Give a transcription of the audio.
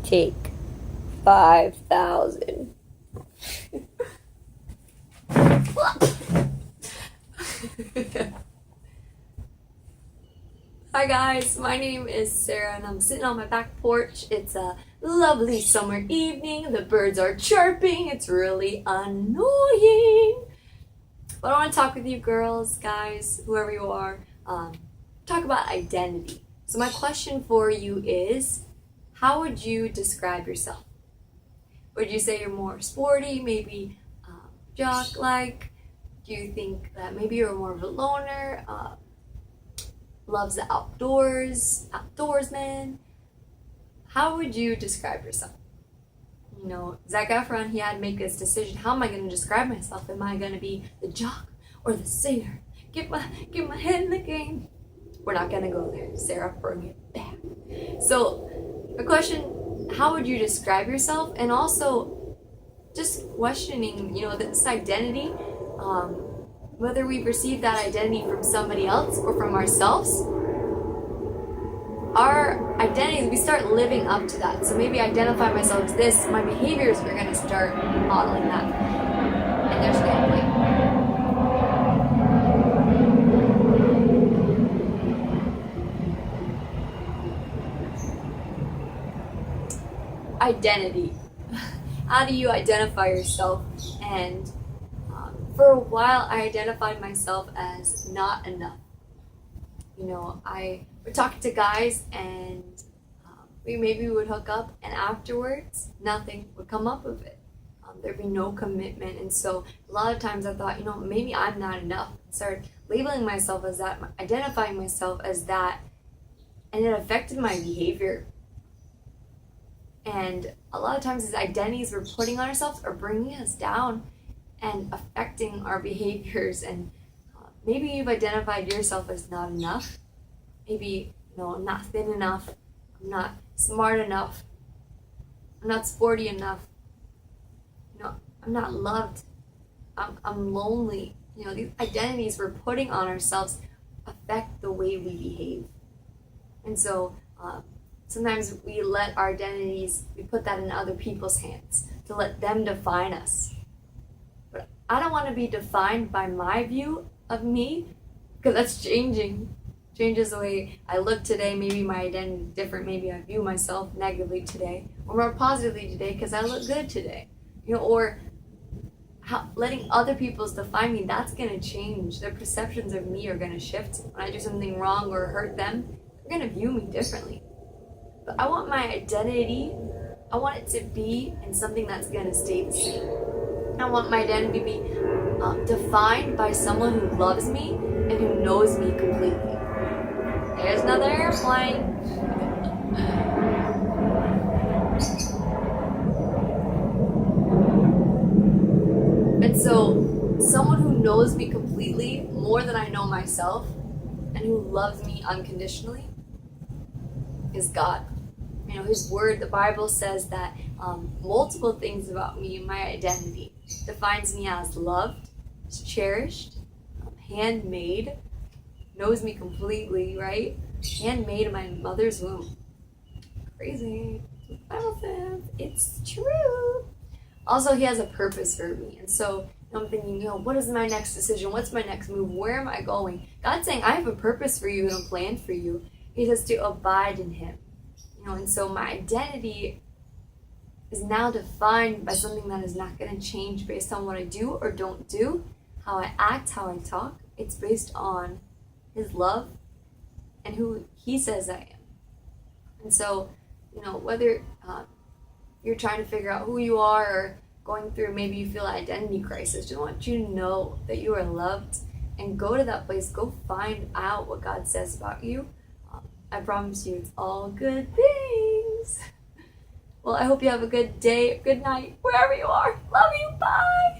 Take 5,000. Hi guys, my name is Sarah and I'm sitting on my back porch. It's a lovely summer evening. The birds are chirping. It's really annoying. But I want to talk with you girls, guys, whoever you are, talk about identity. So my question for you is, how would you describe yourself? Would you say you're more sporty, maybe jock-like? Do you think that maybe you're more of a loner, loves the outdoors, outdoorsman? How would you describe yourself? You know, Zac Efron, he had to make this decision. How am I going to describe myself? Am I going to be the jock or the singer? Get my head in the game. We're not going to go there. Sarah, bring it back. So, the question, how would you describe yourself? And also, just questioning, you know, this identity, whether we receive that identity from somebody else or from ourselves. Our identities, we start living up to that. So maybe I identify myself as this, my behaviors are going to start modeling that. And there's family. Identity. How do you identify yourself? And for a while, I identified myself as not enough. You know, I would talk to guys and we would hook up, and afterwards, nothing would come up of it. There'd be no commitment. And so a lot of times I thought, you know, maybe I'm not enough. I started labeling myself as that, identifying myself as that, and it affected my behavior. And a lot of times these identities we're putting on ourselves are bringing us down and affecting our behaviors. And maybe you've identified yourself as not enough. Maybe, you know, I'm not thin enough, I'm not smart enough, I'm not sporty enough, you know, I'm not loved, I'm lonely. You know, these identities we're putting on ourselves affect the way we behave. And so sometimes we let our identities, we put that in other people's hands to let them define us. But I don't want to be defined by my view of me, because that's changing. Changes the way I look today. Maybe my identity is different. Maybe I view myself negatively today or more positively today because I look good today. You know, or letting other people's define me, that's going to change. Their perceptions of me are going to shift. When I do something wrong or hurt them, they're going to view me differently. But I want my identity, I want it to be in something that's going to stay the same. I want my identity to be defined by someone who loves me and who knows me completely. There's another airplane. And so, someone who knows me completely, more than I know myself, and who loves me unconditionally, is God. You know, His Word, the Bible says that multiple things about me, my identity, defines me as loved, as cherished, handmade, knows me completely, right? Handmade in my mother's womb. Crazy. The Bible says it's true. Also, He has a purpose for me. And so I'm thinking, you know, what is my next decision? What's my next move? Where am I going? God's saying, I have a purpose for you and a plan for you. He says to abide in Him. You know, and so my identity is now defined by something that is not going to change based on what I do or don't do, how I act, how I talk. It's based on His love and who He says I am. And so, you know, whether you're trying to figure out who you are or going through, maybe you feel an identity crisis, just want you to know that you are loved and go to that place, go find out what God says about you. I promise you it's all good things. Well, I hope you have a good day, good night, wherever you are. Love you, bye!